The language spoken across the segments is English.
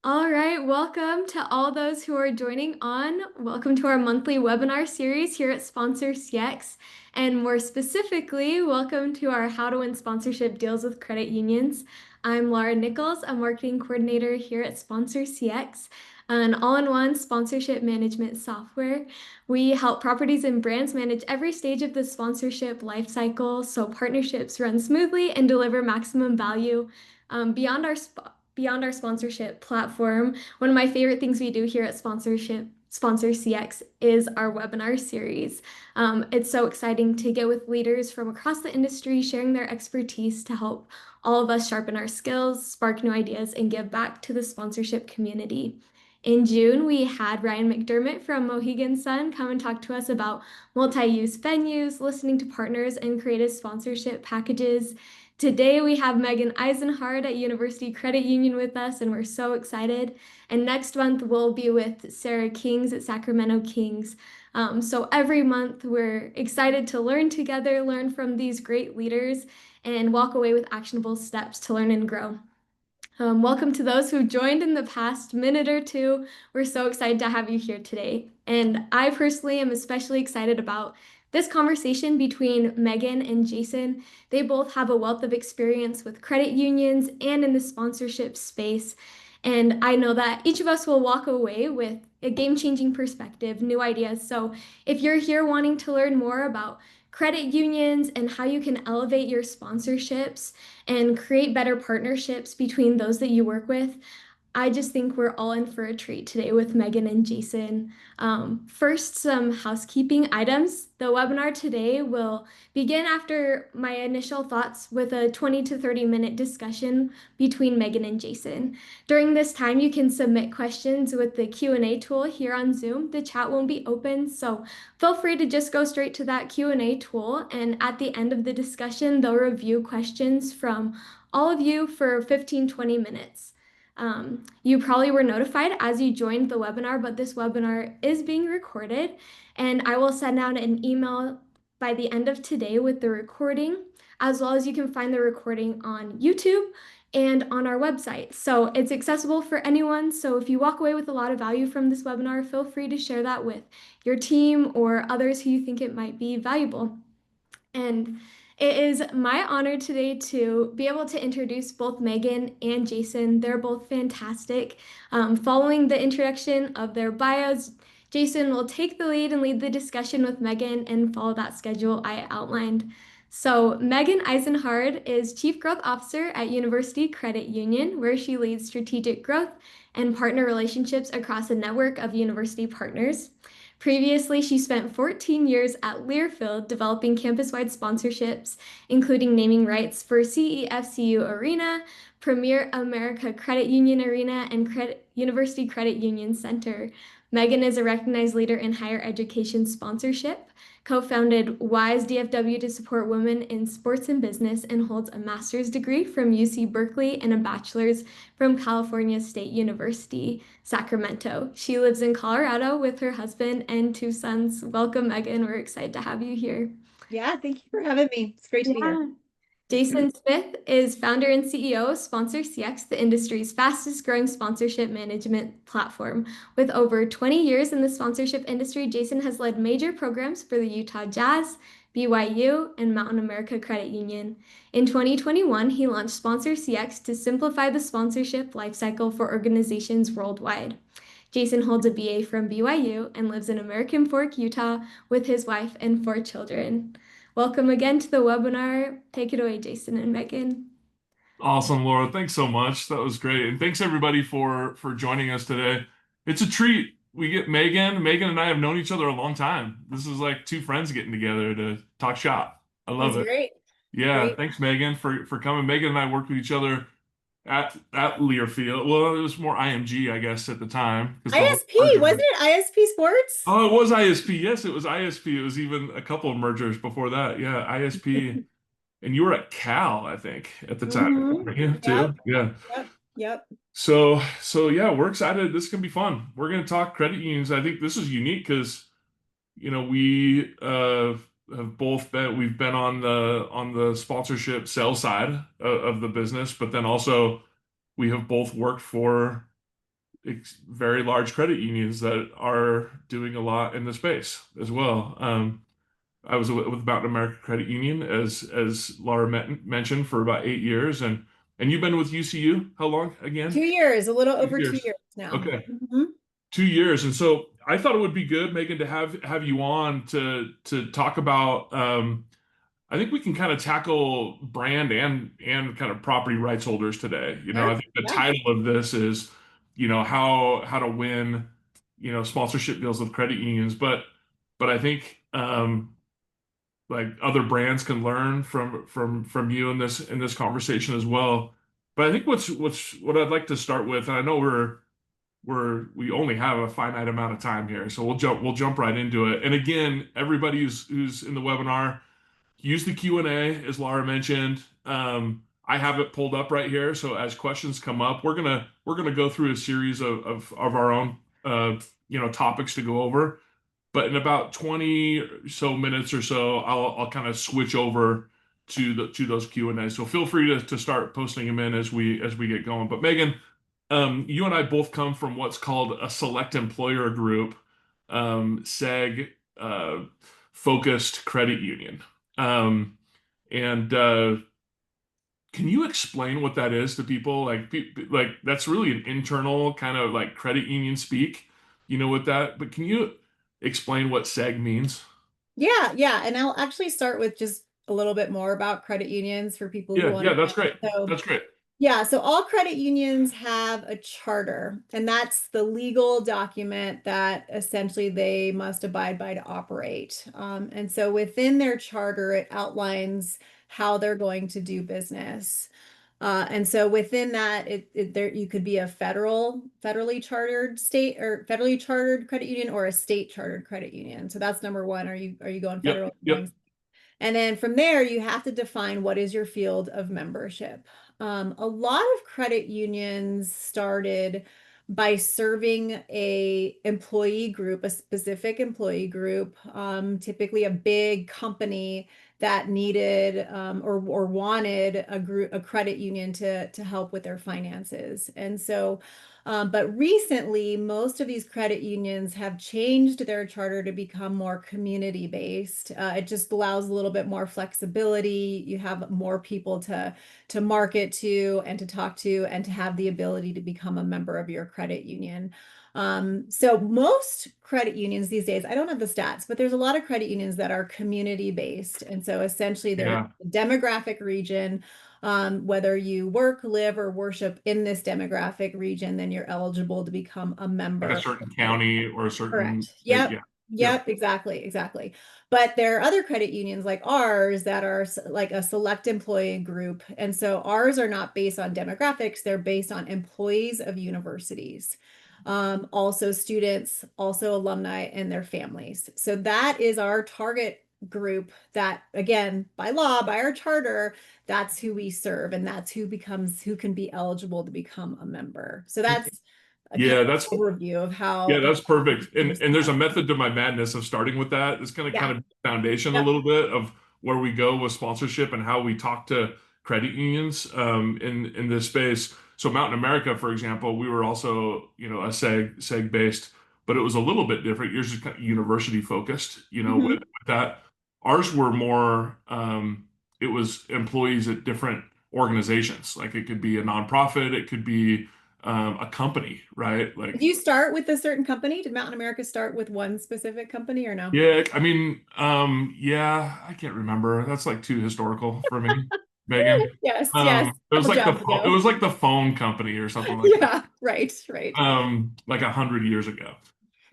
All right, welcome to all those who are joining on. Welcome to our monthly webinar series here at Sponsor CX. And more specifically, welcome to our How to Win Sponsorship Deals with Credit Unions. I'm Laura Nichols, a marketing coordinator here at Sponsor CX, an all-in-one sponsorship management software. We help properties and brands manage every stage of the sponsorship lifecycle so partnerships run smoothly and deliver maximum value. Beyond our sponsorship platform, one of my favorite things we do here at Sponsor CX is our webinar series. It's so exciting to get with leaders from across the industry sharing their expertise to help all of us sharpen our skills, spark new ideas, and give back to the sponsorship community. In June, we had Ryan McDermott from Mohegan Sun come and talk to us about multi-use venues, listening to partners, and creative sponsorship packages. Today we have Megan Eisenhard at University Credit Union with us, and we're so excited. And next month we'll be with Sarah Kings at Sacramento Kings. So every month we're excited to learn together, learn from these great leaders, and walk away with actionable steps to learn and grow. Welcome to those who joined in the past minute or two. We're so excited to have you here today. And I personally am especially excited about this conversation between Megan and Jason. They both have a wealth of experience with credit unions and in the sponsorship space. And I know that each of us will walk away with a game-changing perspective, new ideas. So if you're here wanting to learn more about credit unions and how you can elevate your sponsorships and create better partnerships between those that you work with, I just think we're all in for a treat today with Megan and Jason. First, some housekeeping items. The webinar today will begin after my initial thoughts with a 20 to 30-minute discussion between Megan and Jason. During this time, you can submit questions with the Q&A tool here on Zoom. The chat won't be open, so feel free to just go straight to that Q&A tool. And at the end of the discussion, they'll review questions from all of you for 15-20 minutes. You probably were notified as you joined the webinar, but this webinar is being recorded, and I will send out an email by the end of today with the recording, as well as you can find the recording on YouTube and on our website. So it's accessible for anyone. So if you walk away with a lot of value from this webinar, feel free to share that with your team or others who you think it might be valuable. And it is my honor today to be able to introduce both Megan and Jason. They're both fantastic. Following the introduction of their bios, Jason will take the lead and lead the discussion with Megan and follow that schedule I outlined. So Megan Eisenhard is Chief Growth Officer at University Credit Union, where she leads strategic growth and partner relationships across a network of university partners. Previously, she spent 14 years at Learfield developing campus-wide sponsorships, including naming rights for CEFCU Arena, Premier America Credit Union Arena, and University Credit Union Center. Megan is a recognized leader in higher education sponsorship, co-founded WISE DFW to support women in sports and business, and holds a master's degree from UC Berkeley and a bachelor's from California State University, Sacramento. She lives in Colorado with her husband and two sons. Welcome, Megan. We're excited to have you here. Yeah, thank you for having me. It's great to be here. Yeah. Jason Smith is founder and CEO of Sponsor CX, the industry's fastest growing sponsorship management platform. With over 20 years in the sponsorship industry, Jason has led major programs for the Utah Jazz, BYU, and Mountain America Credit Union. In 2021, he launched Sponsor CX to simplify the sponsorship lifecycle for organizations worldwide. Jason holds a BA from BYU and lives in American Fork, Utah, with his wife and 4 children. Welcome again to the webinar. Take it away, Jason and Megan. Awesome, Laura. Thanks so much. That was great. And thanks everybody for joining us today. It's a treat. We get Megan. Megan and I have known each other a long time. This is like two friends getting together to talk shop. I love That's it. great. Yeah, Great. thanks Megan for coming. Megan and I worked with each other at Learfield. Well, it was more IMG, I guess, at the time because the whole ISP, wasn't merger. it ISP Sports? Oh, it was ISP. Yes, it was ISP. It was even a couple of mergers before that. Yeah, ISP. And you were at Cal, I think, at the time, Mm-hmm. weren't you, Yep, too? Yeah. yep, yep. So yeah, we're excited. This is gonna be fun. We're gonna talk credit unions. I think this is unique because we have both we've been on the sponsorship sales side of the business, but then also we have both worked for very large credit unions that are doing a lot in the space as well. I was with Mountain America Credit Union, as Laura mentioned, for about 8 years, and you've been with UCU how long again? 2 years, a little over 2 2 years. years now. Okay, Mhm. 2 years, and so I thought it would be good, Megan, to have you on to talk about. I think we can kind of tackle brand and kind of property rights holders today. I Sure. think the Yeah. title of this is, how to win, sponsorship deals with credit unions, but I think like other brands can learn from you in this conversation as well. But I think what I'd like to start with, and I know we only have a finite amount of time here, so we'll jump right into it. And again, everybody who's in the webinar, use the Q&A, as Laura mentioned. I have it pulled up right here, so as questions come up, we're gonna go through a series of our own topics to go over. But in about 20 or so minutes or so, I'll kind of switch over to those Q&A. So feel free to start posting them in as we get going. But Megan, you and I both come from what's called a select employer group, SEG, focused credit union. And can you explain what that is to people? Like that's really an internal kind of like credit union speak, with that. But can you explain what SEG means? Yeah, yeah. And I'll actually start with just a little bit more about credit unions for people who Yeah, want yeah, to that's great. know. So That's great. yeah, so all credit unions have a charter, and that's the legal document that essentially they must abide by to operate. And so within their charter, it outlines how they're going to do business. And so within that, there you could be a federally chartered state or federally chartered credit union or a state chartered credit union. So that's number one. Are you going Yep, federal? yep. And then from there, you have to define what is your field of membership. A lot of credit unions started by serving a employee group, a specific employee group, typically a big company that needed or wanted a credit union to help with their finances. And so but recently, most of these credit unions have changed their charter to become more community-based. It just allows a little bit more flexibility. You have more people to market to and to talk to and to have the ability to become a member of your credit union. So most credit unions these days, I don't have the stats, but there's a lot of credit unions that are community-based. And so essentially they're Yeah. demographic region. Whether you work, live, or worship in this demographic region, then you're eligible to become a Like member a of certain the credit. county or a certain Correct. state. Yep. Yeah. Yep. Yep, exactly, exactly. But there are other credit unions like ours that are like a select employee group. And so ours are not based on demographics, they're based on employees of universities. Also students, also alumni and their families. So that is our target group that, again, by law, by our charter, that's who we serve and that's who can be eligible to become a member. So that's a kind Yeah, of that's overview of Yeah, how that's perfect. we're And set there's a up. method to my madness of starting with that. It's going to kind Yeah. of foundation a Yep. little bit of where we go with sponsorship and how we talk to credit unions in this space. So Mountain America, for example, we were also, a seg based, but it was a little bit different. Yours is kind of university focused, with Mhm. that. Ours were more it was employees at different organizations. Like it could be a nonprofit, it could be a company, right? Did Like you start with a certain company? Did Mountain America start with one specific company or no? yeah, I mean, yeah, I can't remember. That's like too historical for me, Megan. Yes, yes. A couple jobs It ago. was like the phone company or something like that. Yeah, right, right. Like 100 years ago.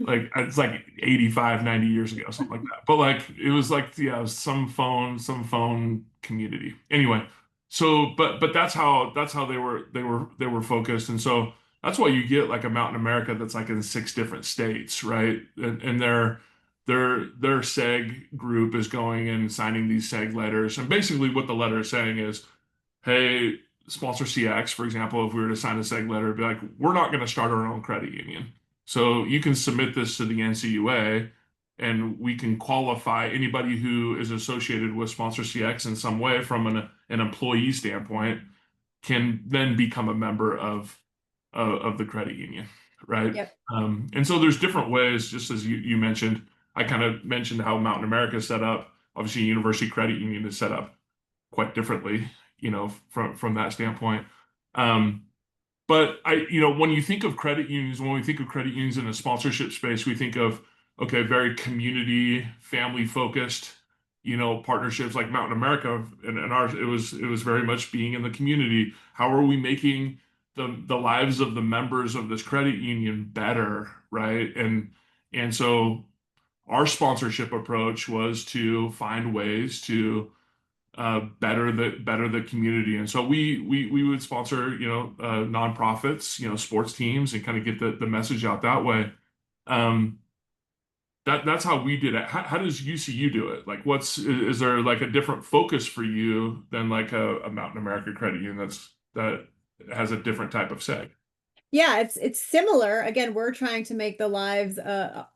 Like it's like 85, 90 years ago, something like that. But like it was like, yeah, some phone community. Anyway, so but that's how they were focused. And so that's why you get like a Mountain America that's like in 6 different states, right? And their SEG group is going and signing these SEG letters. And basically what the letter is saying is, hey, sponsor CX, for example, if we were to sign a SEG letter, it'd be like, we're not going to start our own credit union. So you can submit this to the NCUA and we can qualify anybody who is associated with sponsor CX in some way from an employee standpoint can then become a member of the credit union. right? Yep. And so there's different ways, just as you mentioned. I kind of mentioned how Mountain America is set up. Obviously, University Credit Union is set up quite differently, from that standpoint. Um, but when you think of credit unions, when we think of credit unions in a sponsorship space, we think of, okay, very community, family focused, partnerships like Mountain America and ours. It was very much being in the community. How are we making the lives of the members of this credit union better, right? And so our sponsorship approach was to find ways to better the community. And so we would sponsor, nonprofits, sports teams, and kind of get the message out that way. Um, that's how we did it. How does UCU do it? Like, is there like a different focus for you than like a Mountain America Credit Union that has a different type of seg? Yeah, it's similar. Again, we're trying to make the lives,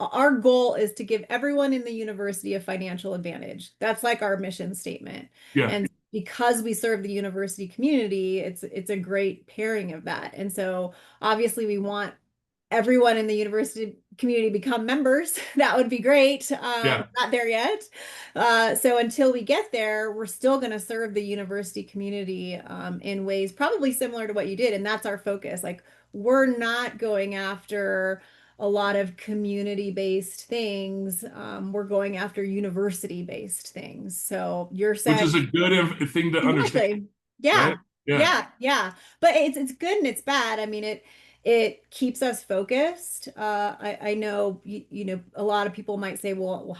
our goal is to give everyone in the university a financial advantage. That's like our mission statement. Yeah. And because we serve the university community, it's a great pairing of that. And so obviously we want everyone in the university community become members. That would be great. Yeah. Not there yet. So until we get there, we're still going to serve the university community in ways probably similar to what you did. And that's our focus. Like, we're not going after a lot of community-based things. We're going after university-based things. So you're Which is saying a good thing to understand, exactly. right? Yeah. Yeah. Yeah. But it's good and it's bad. I mean, it keeps us focused. I know a lot of people might say, well,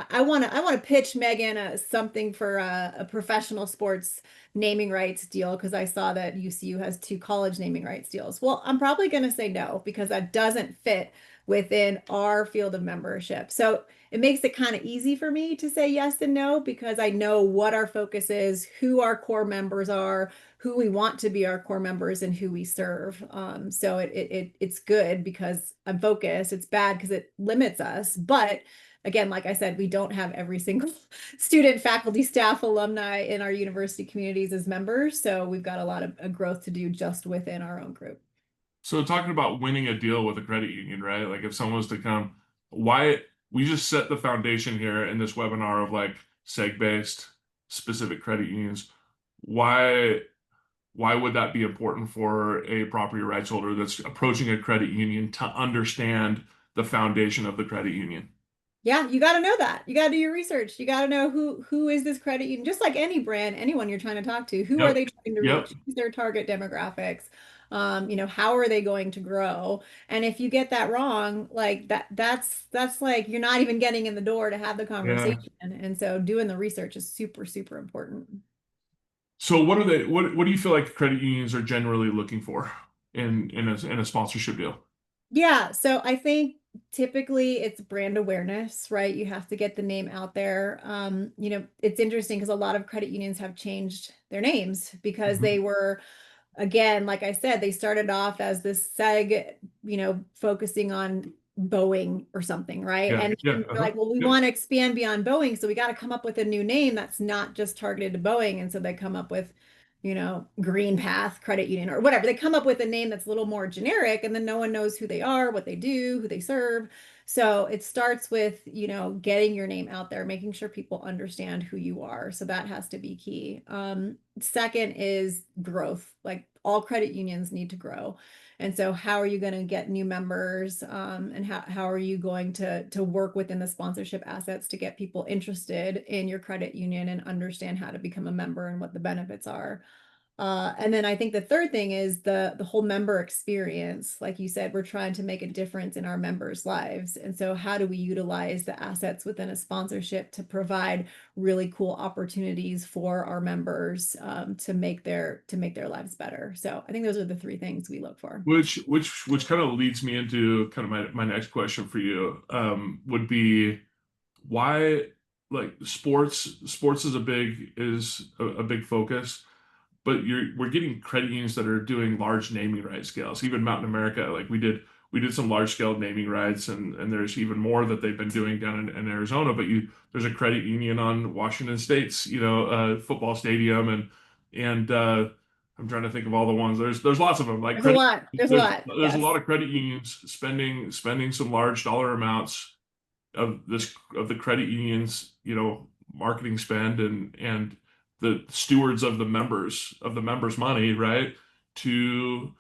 I want to pitch Megan something for a professional sports naming rights deal because I saw that UCU has two college naming rights deals. Well, I'm probably going to say no because that doesn't fit within our field of membership. So it makes it kind of easy for me to say yes and no because I know what our focus is, who our core members are, who we want to be our core members, and who we serve. So it's good because I'm focused. It's bad because it limits us. But again, like I said, we don't have every single student, faculty, staff, alumni in our university communities as members. So we've got a lot of growth to do just within our own group. So talking about winning a deal with a credit union, right? Like if someone was to come, why we just set the foundation here in this webinar of like seg-based specific credit unions. Why why would that be important for a property rights holder that's approaching a credit union to understand the foundation of the credit union? Yeah, you got to know that. You got to do your research. You got to know who is this credit union, just like any brand, anyone you're trying to talk to. Who are Yep. they trying to Yep. reach? Who's their target demographics? How are they going to grow? And if you get that wrong, like that's like you're not even getting in the door to have the Yeah. conversation. And so doing the research is super, super important. So what do you feel like credit unions are generally looking for in a sponsorship deal? Yeah, so I think typically it's brand awareness, right? You have to get the name out there. It's interesting because a lot of credit unions have changed their names because Mhm. they were, again, like I said, they started off as this seg, focusing on Boeing or something, right? Yeah. And Yeah. then they're like, well, we Yep. want to expand beyond Boeing, so we got to come up with a new name that's not just targeted to Boeing. And so they come up with, Green Path Credit Union or whatever. They come up with a name that's a little more generic, and then no one knows who they are, what they do, who they serve. So it starts with, getting your name out there, making sure people understand who you are. So that has to be key. Second is growth. Like all credit unions need to grow. And so how are you going to get new members? And how are you going to work within the sponsorship assets to get people interested in your credit union and understand how to become a member and what the benefits are? And then I think the third thing is the whole member experience. Like you said, we're trying to make a difference in our members' lives. And so how do we utilize the assets within a sponsorship to provide really cool opportunities for our members to make their lives better? So I think those are the three things we look for. Which kind of leads me into kind of my next question for you, would be why, like, sports is a big focus, but we're getting credit unions that are doing large naming rights scales. Even Mountain America, like we did some large scale naming rights, and there's even more that they've been doing down in Arizona. But there's a credit union on Washington State's football stadium, and I'm trying to think of all the ones. There's lots of them. Like There's a credit, lot. There's a lot. there's a Yes. lot of credit unions spending some large dollar amounts of the credit unions, marketing spend and the stewards of the members' money, right? To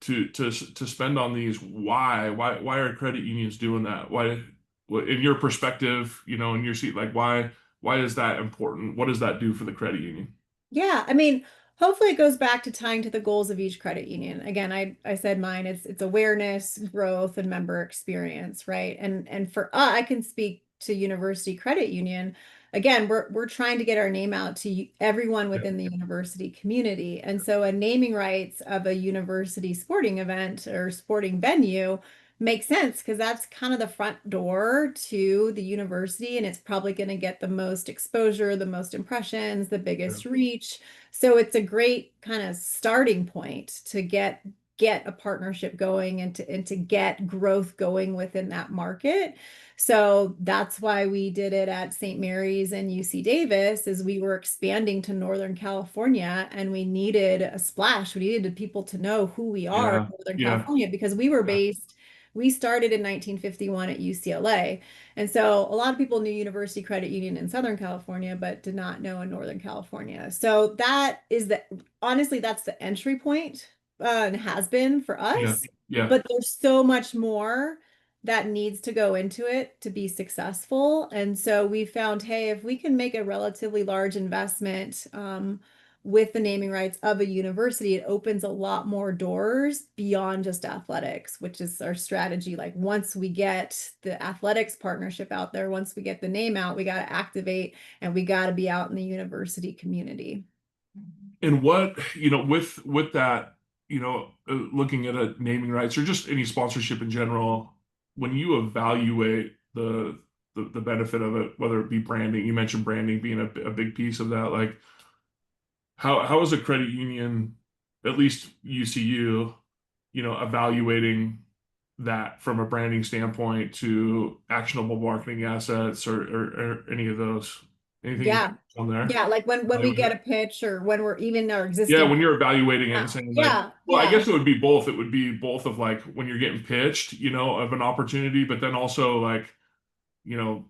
to spend on these. Why are credit unions doing that? In your perspective, in your seat, like why is that important? What does that do for the credit union? Yeah, I mean, hopefully it goes back to tying to the goals of each credit union. Again, I said mine, it's awareness, growth, and member experience, right? And for us, I can speak to University Credit Union. Again, we're trying to get our name out to everyone Yeah, within the university community. And so a naming rights of a university sporting event or sporting venue makes sense because that's kind of the front door to the university, and it's probably going to get the most exposure, the most impressions, the yeah, biggest reach. So it's a great kind of starting point to get a partnership going and to get growth going within that market. So that's why we did it at St. Mary's and UC Davis, is we were expanding to Northern California and we needed a splash. We needed people to know who we are in yeah, Northern yeah, California because we started in 1951 at UCLA. And so a lot of people knew University Credit Union in Southern California, but did not know in Northern California. So honestly, that's the entry point, and has been for yeah, us. yeah. But there's so much more that needs to go into it to be successful. And so we found, hey, if we can make a relatively large investment, with the naming rights of a university, it opens a lot more doors beyond just athletics, which is our strategy. Like once we get the athletics partnership out there, once we get the name out, we got to activate and we got to be out in the university community. And with that, looking at a naming rights or just any sponsorship in general, when you evaluate the benefit of it, whether it be branding, you mentioned branding being a big piece of that. Like, how is a credit union, at least UCU, evaluating that from a branding standpoint to actionable marketing assets or any of those? Anything you Yeah. can on there? Yeah. Like when we get a pitch or when we're even our Yeah, existing. when you're evaluating it and Yeah. saying like, Yeah. well, I Yeah. guess it would be both. It would be both of like when you're getting pitched, of an opportunity, but then also like, you know,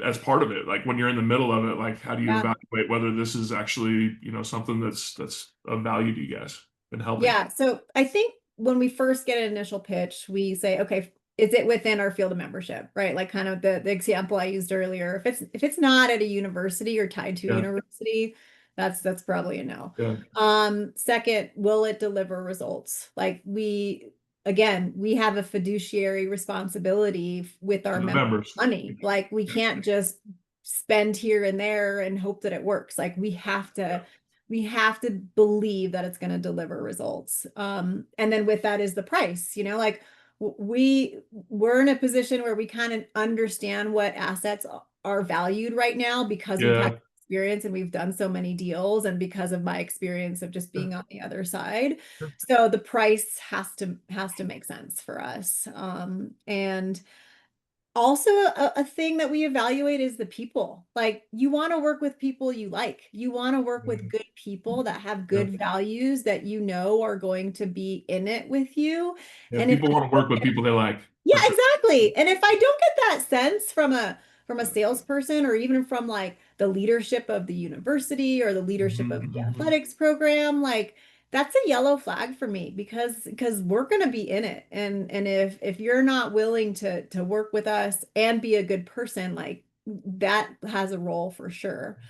as part of it, like when you're in the middle of it, like how do you Yeah. evaluate whether this is actually, something that's of value to you guys and helping? Yeah. So I think when we first get an initial pitch, we say, okay, is it within our field of membership, right? Like kind of the example I used earlier. If it's not at a university or tied to a Yeah, university, that's probably a no. yeah. Second, will it deliver results? Like again, we have a fiduciary responsibility with To our the member members. money. Like we Yeah, can't just spend here and there and hope that it works. Like yeah, we have to believe that it's going to deliver results. And then with that is the price, like we're in a position where we kind of understand what assets are valued right now because we've had yeah. experience and we've done so many deals and because of my experience of just Yeah. being on the other side. So the price has to make sense for us. And also a thing that we evaluate is the people. Like you want to work with people you like. You want to work with good people that have Yeah. good values that are going to be in it with you. Yeah, And if people I want to don't work with get people they like, Yeah, for sure. exactly. And if I don't get that sense from a salesperson or even from like the leadership of the university or the leadership of Mhm, the mhm. athletics program, like that's a yellow flag for me because we're going to be in it. And if you're not willing to work with us and be a good person, like that has a role for sure.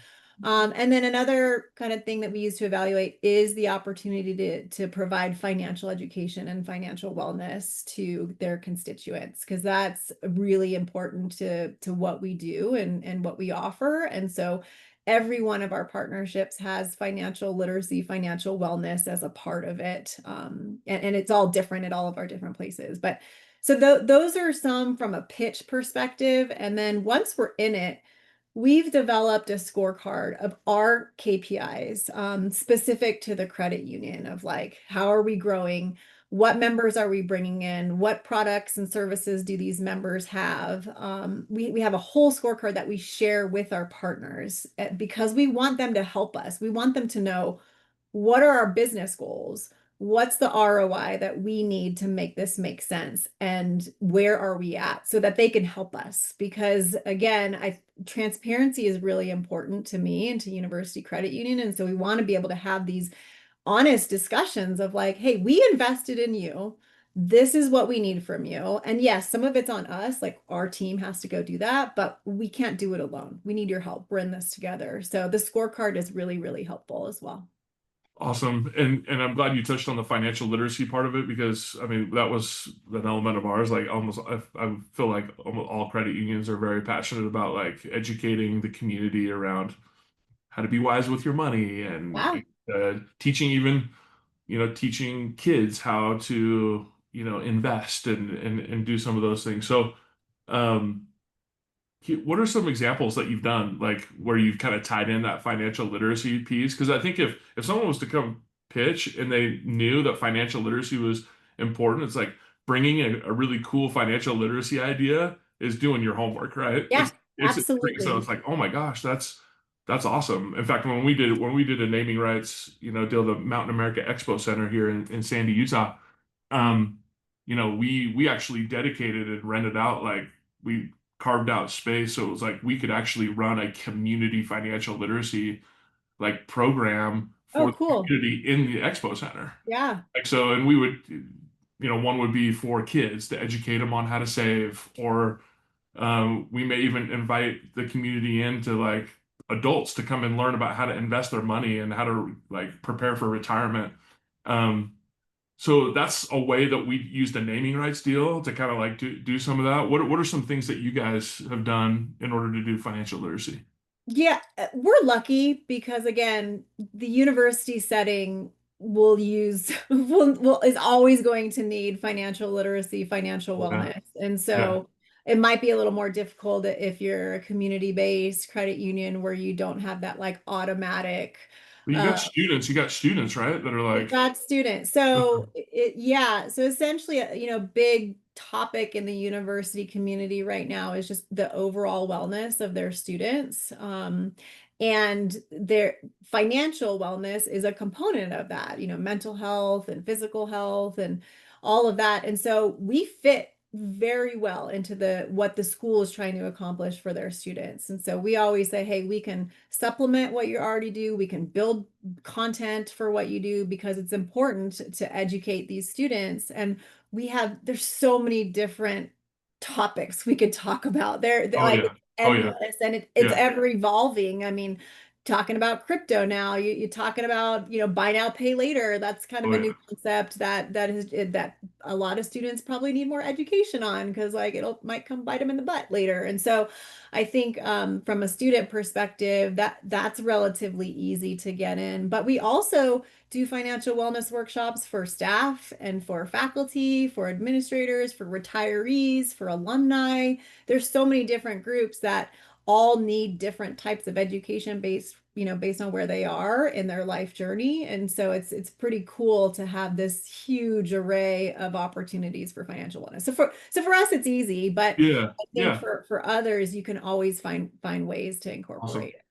And then another kind of thing that we use to evaluate is the opportunity to provide financial education and financial wellness to their constituents, because that's really important to what we do and what we offer. And so every one of our partnerships has financial literacy, financial wellness as a part of it. And it's all different at all of our different places. But so those are some from a pitch perspective. And then once we're in it, we've developed a scorecard of our KPIs, specific to the credit union, of like, how are we growing? What members are we bringing in? What products and services do these members have? We have a whole scorecard that we share with our partners, because we want them to help us. We want them to know what are our business goals? What's the ROI that we need to make this make sense? And where are we at so that they can help us? Because again, transparency is really important to me and to University Credit Union. And so we want to be able to have these honest discussions of like, hey, we invested in you. This is what we need from you. And yes, some of it's on us, like our team has to go do that, but we can't do it alone. We need your help. We're in this together. So the scorecard is really, really helpful as well. Awesome. And I'm glad you touched on the financial literacy part of it because I mean that was an element of ours. Like almost I feel like almost all credit unions are very passionate about like educating the community around how to be wise with your money and Yeah. teaching even, teaching kids how to, invest and do some of those things. So um what are some examples that you've done, like where you've kind of tied in that financial literacy piece? Because I think if someone was to come pitch and they knew that financial literacy was important, it's like bringing a really cool financial literacy idea is doing your homework, right? Yeah, It's so absolutely. it's like, oh my gosh, that's awesome. In fact, when we did a naming rights, deal, the Mountain America Expo Center here in Sandy, Utah, um, we actually dedicated and rented out like we carved out space so it was like we could actually run a community financial literacy like program Oh, for the cool. community in the expo center. Yeah. Like so, and we would, one would be for kids to educate them on how to save, or we may even invite the community into like adults to come and learn about how to invest their money and how to like prepare for retirement. Um, so that's a way that we used a naming rights deal to kind of like do some of that. What are some things that you guys have done in order to do financial literacy? Yeah, we're lucky because again, the university setting will use will is always going to need financial literacy, financial Yeah, wellness. And yeah. so it might be a little more difficult if you're a community-based credit union where you don't have that like automatic But you got students, right? That are we've like, got students. So yeah, so essentially, big topic in the university community right now is just the overall wellness of their students. And their financial wellness is a component of that, mental health and physical health and all of that. And so we fit very well into the what the school is trying to accomplish for their students. And so we always say, hey, we can supplement what you already do. We can build content for what you do because it's important to educate these students. And there's so many different topics we could talk about. They're oh like yeah, it's oh yeah, endless and it's yeah, ever evolving. I mean, talking about crypto now, you're talking about, buy now, pay later. That's kind of oh a yeah, new concept that a lot of students probably need more education on because like it'll might come bite them in the butt later. And so I think from a student perspective, that's relatively easy to get in. But we also do financial wellness workshops for staff and for faculty, for administrators, for retirees, for alumni. There's so many different groups that all need different types of education based on where they are in their life journey. And so it's pretty cool to have this huge array of opportunities for financial wellness. So for us it's easy, but yeah, I think yeah. for others you can always find ways to Awesome. incorporate it.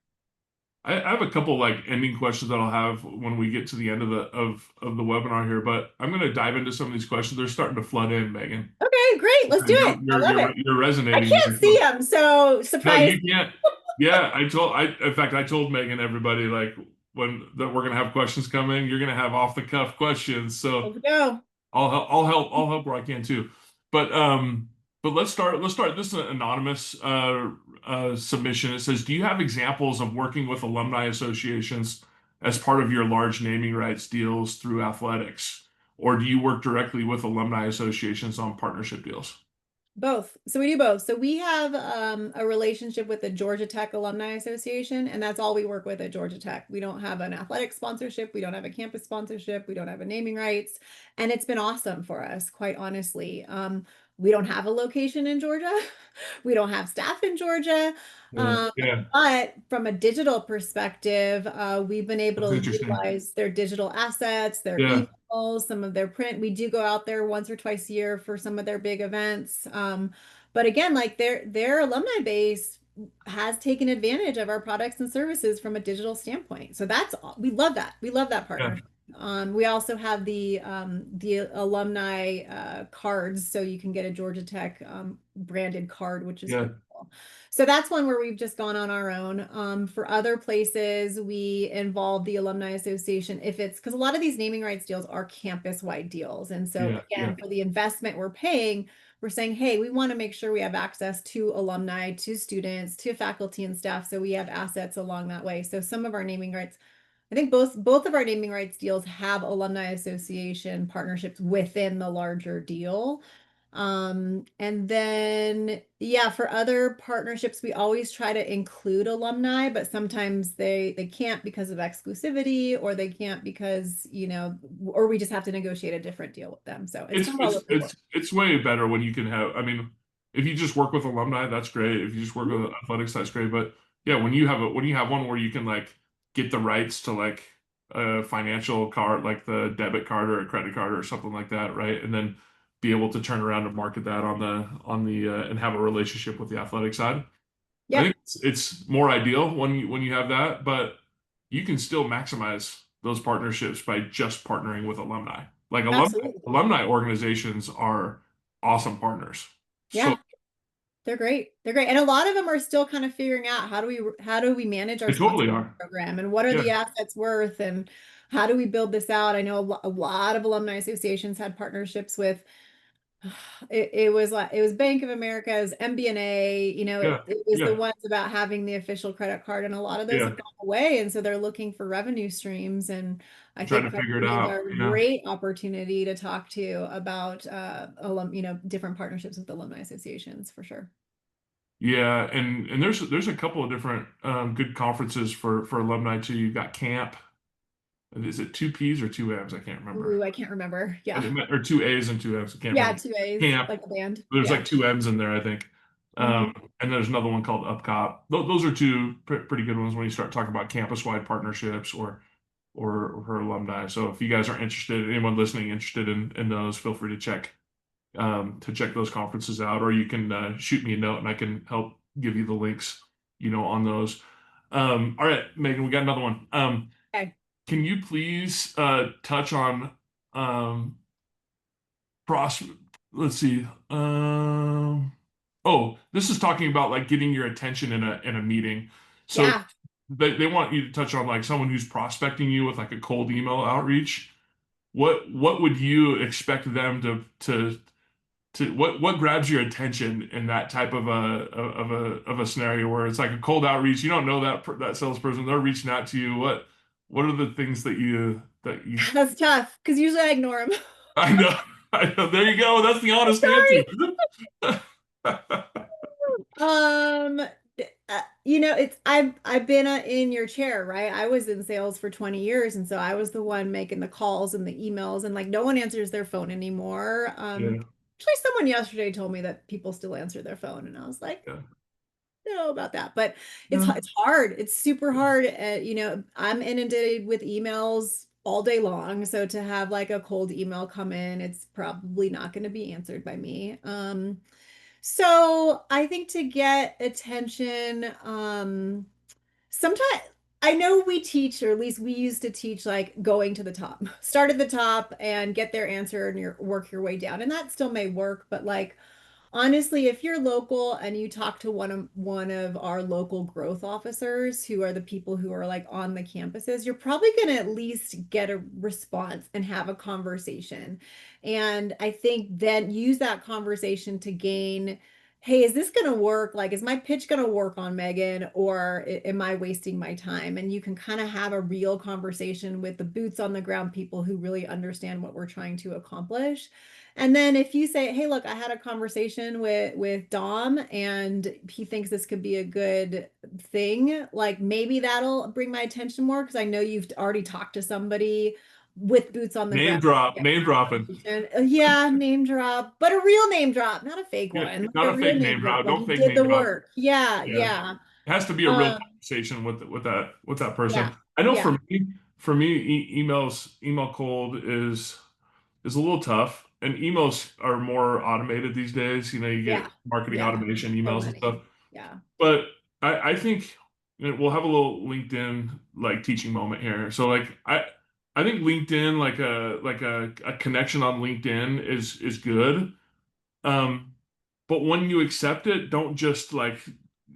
I have a couple like ending questions that I'll have when we get to the end of the webinar here, but I'm going to dive into some of these questions. They're starting to flood in, Megan. Okay, great. Let's do And it. I love it. you're I resonating can't here. see So them, so no, surprise. you can't. Yeah, in fact, I told Megan, everybody, like, that we're gonna have questions come in, you're gonna have off the cuff questions. So Let's go. I'll help where I can too. But um, but let's start. This is an anonymous submission. It says, do you have examples of working with alumni associations as part of your large naming rights deals through athletics, or do you work directly with alumni associations on partnership deals? Both. So we do both. So we have a relationship with the Georgia Tech Alumni Association, and that's all we work with at Georgia Tech. We don't have an athletic sponsorship. We don't have a campus sponsorship. We don't have a naming rights. And it's been awesome for us, quite honestly. We don't have a location in Georgia. We don't have staff in Georgia. Yeah, Um, yeah, but from a digital perspective, we've been able that's to interesting. utilize their digital assets, their Yeah. emails, some of their print. We do go out there once or twice a year for some of their big events. But again, like their alumni base has taken advantage of our products and services from a digital standpoint. So we love that. We love that Yeah. partnership. We also have the alumni cards, so you can get a Georgia Tech branded card, which is Yeah. pretty cool. So that's one where we've just gone on our own. For other places, we involve the Alumni Association if it's because a lot of these naming rights deals are campus-wide deals. And so Yeah. Yeah. again, for the investment we're paying, we're saying, hey, we want to make sure we have access to alumni, to students, to faculty and staff, so we have assets along that way. So some of our naming rights, I think both of our naming rights deals have alumni association partnerships within the larger deal. And then yeah, for other partnerships, we always try to include alumni, but sometimes they can't because of exclusivity, or they can't because, or we just have to negotiate a different deal with them. So it's It's kind of all it's over the board. it's way better when you can have. I mean, if you just work with alumni, that's great. If you just work with athletics, that's great. But yeah, when you have one where you can like get the rights to like a financial card, like the debit card or a credit card or something like that, right? And then be able to turn around and market that on the and have a relationship with the athletic side. I Yep, think it's more ideal when you have that, but you can still maximize those partnerships by just partnering with alumni. Like absolutely. alumni organizations are awesome partners. So Yeah, they're great. They're great. And a lot of them are still kind of figuring out how do we manage our they totally sponsorship are. program, and what are Yeah, the assets worth, and how do we build this out? I know a lot of alumni associations had partnerships with it was Bank of America, it was MBNA, yeah, it was the yeah, ones about having the official credit card, and a lot of those yeah. have gone away, and so they're looking for revenue streams. And I Trying think to figure it credit unions out. are a Yeah. great opportunity to talk to about different partnerships with alumni associations for sure. Yeah, and there's a couple of different good conferences for alumni too. You've got camp. Is it two P's or two M's? I can't remember. Ooh, I can't remember. Yeah. Or two A's and two M's. I can't Yeah, remember. two A's, Camp. like a band. There's Yeah. like two M's in there, I think. Hmm. And there's another one called Upcop. Those are two pretty good ones when you start talking about campus-wide partnerships or her alumni. So if you guys are interested, anyone listening interested in those, feel free to check those conferences out, or you can shoot me a note and I can help give you the links, on those. All right, Megan, we got another one. Okay. Can you please touch on um, pros? Let's see. Oh, this is talking about like getting your attention in a meeting. So Yeah. they want you to touch on like someone who's prospecting you with like a cold email outreach. What would you expect them to what grabs your attention in that type of a scenario where it's like a cold outreach, you don't know that salesperson, they're reaching out to you. What are the things that you That's tough because usually I ignore them. I know. I know, there you go, that's the honest Sorry. answer. Um, it's I've been in your chair, right? I was in sales for 20 years, and so I was the one making the calls and the emails, and like no one answers their phone anymore. Yeah, Actually, someone yesterday told me that people still answer their phone, and I was like, yeah, no about that. But it's yeah. it's hard. It's super hard. I'm inundated with emails all day long, so to have like a cold email come in, it's probably not going to be answered by me. So I think to get attention, sometimes I know we teach, or at least we used to teach, like going to the top, start at the top and get their answer and work your way down. And that still may work, but like honestly, if you're local and you talk to one of our local growth officers, who are the people who are like on the campuses, you're probably going to at least get a response and have a conversation. And I think then use that conversation to gain, hey, is this going to work? Like, is my pitch going to work on Megan, or am I wasting my time? And you can kind of have a real conversation with the boots on the ground people who really understand what we're trying to accomplish. And then if you say, "Hey, look, I had a conversation with Dom and he thinks this could be a good thing," like maybe that'll bring my attention more because I know you've already talked to somebody with boots on the Name ground. drop, Yeah, name dropping. yeah, name drop, but a real name drop, not a fake Yeah, one, like not a a real fake name name drop. drop. Like Don't you fake did name the drop. work. Yeah, Yeah. yeah. It has to be a real Um, conversation with that yeah, person. I know yeah, for me, email cold is a little tough, and emails are more automated these days. You yeah, get marketing yeah. automation So emails and stuff. many. Yeah. But I think we'll have a little LinkedIn like teaching moment here. So like I think LinkedIn like a connection on LinkedIn is good. Um, but when you accept it, don't just like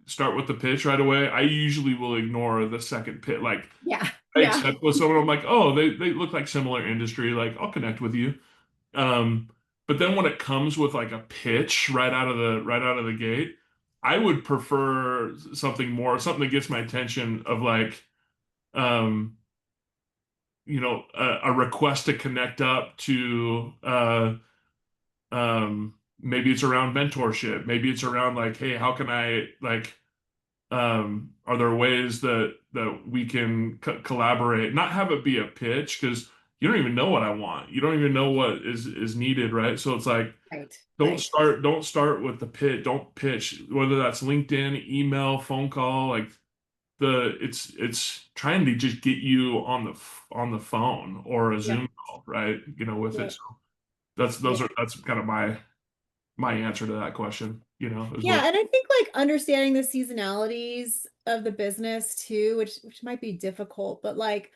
start with the pitch right away. I usually will ignore the second pitch. Like Yeah, I yeah, accept with someone, I'm like, oh, they look like similar industry. Like I'll connect with you. Um, but then when it comes with like a pitch right out of the gate, I would prefer something more, something that gets my attention of like, um, a request to connect up to, maybe it's around mentorship. Maybe it's around like, hey, how can I like, are there ways that we can collaborate? Not have it be a pitch because you don't even know what I want. You don't even know what is needed, right? So it's like right, right. don't start with the pitch. Don't pitch, whether that's LinkedIn, email, phone call, like it's trying to just get you on on the phone or a Yep, Zoom call, right? With it. yep, So that's yep. that's kind of my answer to that question, as Yeah, well. and I think like understanding the seasonalities of the business too, which might be difficult, but like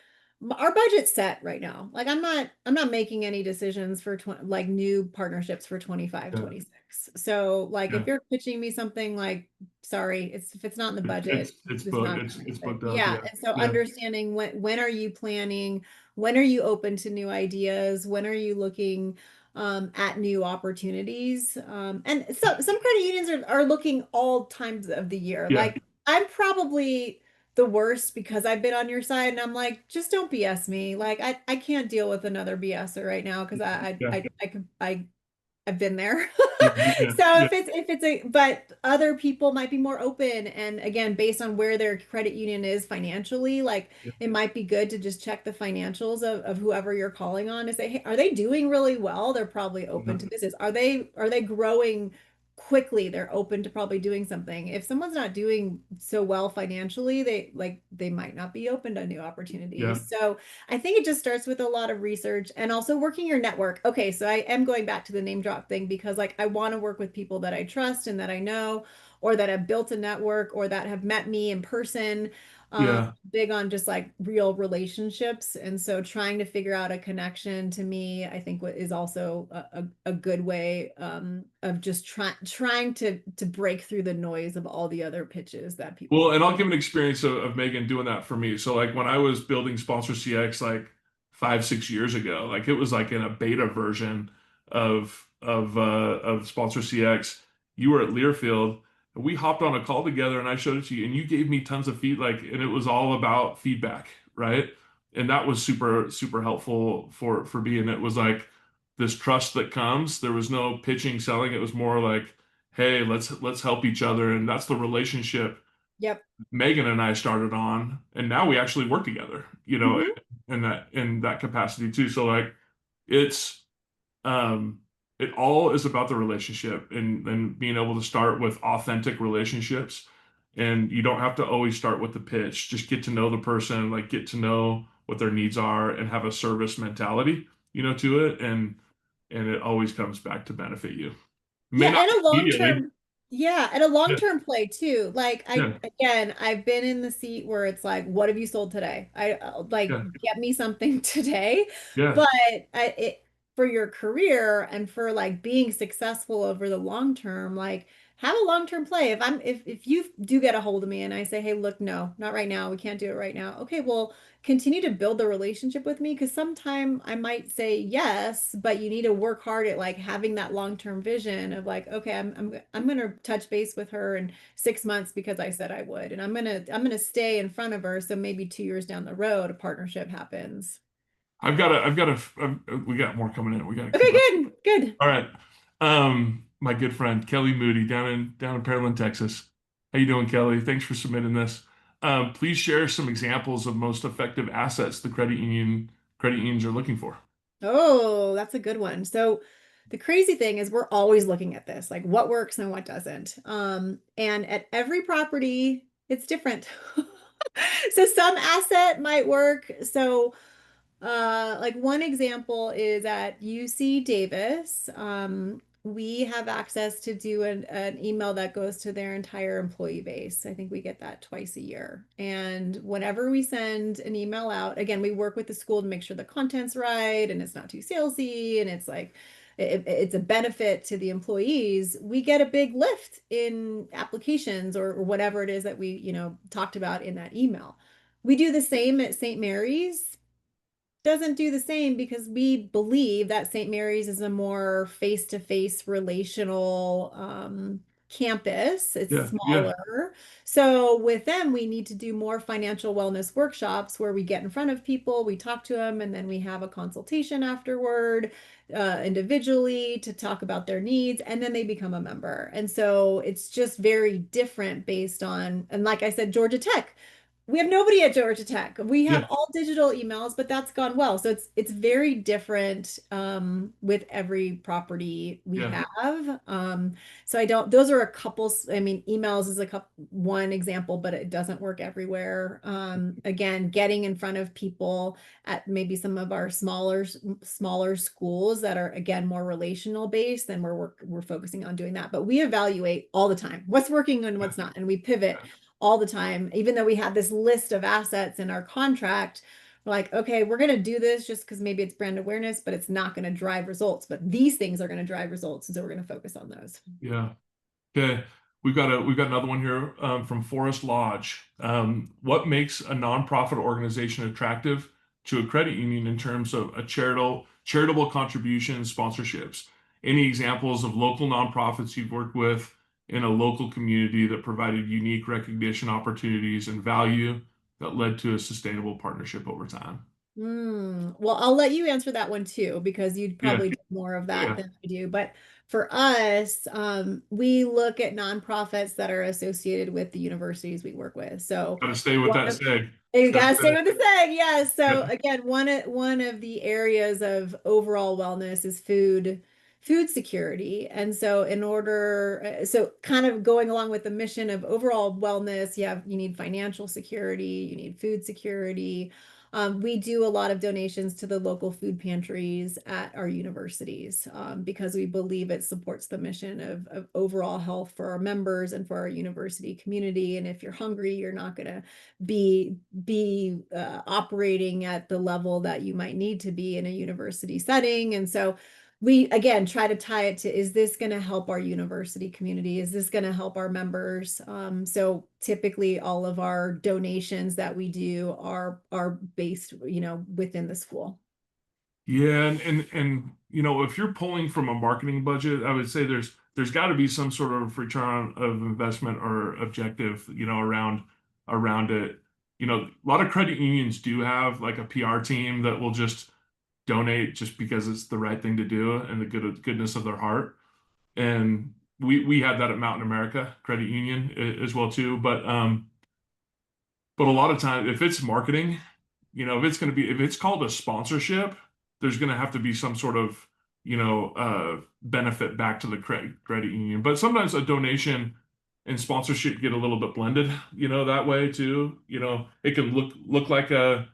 our budget's set right now. Like I'm not making any decisions for like new partnerships for 25, Yeah, 26. So like if yeah. you're pitching me something like, sorry, if it's not in the budget, It's it's booked. not gonna It's happen. booked up. Yeah. Yeah, And so yeah, understanding when are you planning, when are you open to new ideas, when are you looking at new opportunities. And so some credit unions are looking all times of the year. yeah, Like I'm probably the worst because I've been on your side and I'm like, just don't BS me. Like I can't deal with another BSer right now because yeah, I've been there. yeah, yeah, So yeah, if it's a but other people might be more open and again based on where their credit union is financially, like yeah, it might be good to just check the financials of whoever you're calling on to say, hey, are they doing really well? They're probably open yeah. to business. Are they growing quickly? They're open to probably doing something. If someone's not doing so well financially, they might not be open to new Yeah. opportunities. So I think it just starts with a lot of research and also working your network. Okay, so I am going back to the name drop thing because like I want to work with people that I trust and that I know or that have built a network or that have met me in person. Yeah. Big on just like real relationships. And so trying to figure out a connection to me, I think what is also a good way of just trying to break through the noise of all the other pitches that people Well, give. and I'll give an experience of Megan doing that for me. So like when I was building Sponsor CX like 5, 6 years ago, like it was like in a beta version of Sponsor CX. You were at Learfield and we hopped on a call together and I showed it to you and you gave me tons of feedback and it was all about feedback, right? And that was super, super helpful for me. And it was like this trust that comes. There was no pitching, selling. It was more like, hey, let's help each other. And that's the relationship Yep. Megan and I started on, and now we actually work together, Mhm. in that capacity too. So like it's um it all is about the relationship and being able to start with authentic relationships. And you don't have to always start with the pitch. Just get to know the person, like get to know what their needs are and have a service mentality, to it. And it always comes back to benefit you. May Yeah, not and a be long immediately. term, yeah, and a long Yeah, term play too. Like I yeah, again, I've been in the seat where it's like, what have you sold today? Like yeah, get me something today. yeah. But for your career and for like being successful over the long term, like have a long term play. If you do get a hold of me and I say, hey, look, no, not right now. We can't do it right now. Okay, well, continue to build the relationship with me because sometime I might say yes, but you need to work hard at like having that long-term vision of like, okay, I'm gonna touch base with her in 6 months because I said I would, and I'm gonna stay in front of her so maybe 2 years down the road a partnership happens. We got more coming in. We got to Okay, keep up. good, good. All right. My good friend Kelly Moody down in Pearland, Texas. How you doing, Kelly? Thanks for submitting this. Please share some examples of most effective assets the credit unions are looking for. Oh, that's a good one. So the crazy thing is we're always looking at this, like what works and what doesn't. And at every property, it's different. So some asset might work. So like one example is at UC Davis. we have access to do an email that goes to their entire employee base. I think we get that twice a year. And whenever we send an email out, again, we work with the school to make sure the content's right and it's not too salesy and it's like it's a benefit to the employees. We get a big lift in applications or whatever it is that we, talked about in that email. We do the same at St. Mary's. Doesn't do the same because we believe that St. Mary's is a more face-to-face relational campus. It's Yeah, yeah, smaller. So with them, we need to do more financial wellness workshops where we get in front of people, we talk to them, and then we have a consultation afterward, individually to talk about their needs, and then they become a member. And so it's just very different based on, and like I said, Georgia Tech. We have nobody at Georgia Tech. We have yeah, all digital emails, but that's gone well. So it's very different with every property we yeah, have. So I don't, those are a couple, I mean, emails is one example, but it doesn't work everywhere. Again, getting in front of people at maybe some of our smaller schools that are again more relational based, then we're focusing on doing that. But we evaluate all the time what's working and yeah, what's not, and we pivot all the time. Even though we have this list of assets in our contract, we're like, okay, we're going to do this just because maybe it's brand awareness, but it's not going to drive results. But these things are going to drive results. And so we're going to focus on those. yeah. Okay, we've got another one here from Forest Lodge. What makes a nonprofit organization attractive to a credit union in terms of a charitable contributions, sponsorships? Any examples of local nonprofits you've worked with in a local community that provided unique recognition opportunities and value that led to a sustainable partnership over time? Well, I'll let you answer that one too, because you'd Yeah, probably do more of that yeah. than I do. But for us, we look at nonprofits that are associated with the universities we work with. So Got to stay with one that of seg. you Got to gotta stay. stay with the thing, yes. So Yeah. again, one of the areas of overall wellness is food security. And so so kind of going along with the mission of overall wellness, you need financial security, you need food security. We do a lot of donations to the local food pantries at our universities because we believe it supports the mission of overall health for our members and for our university community. And if you're hungry, you're not going to be operating at the level that you might need to be in a university setting. And so we again try to tie it to, is this going to help our university community? Is this going to help our members? So typically all of our donations that we do are based, within the school. Yeah, and if you're pulling from a marketing budget, I would say there's got to be some sort of return of investment or objective, around it. A lot of credit unions do have like a PR team that will just donate just because it's the right thing to do and the goodness of their heart. And we had that at Mountain America Credit Union as well too. But a lot of times, if it's marketing, if it's called a sponsorship, there's going to have to be some sort of, benefit back to the credit union. But sometimes a donation and sponsorship get a little bit blended, that way too. It can look like a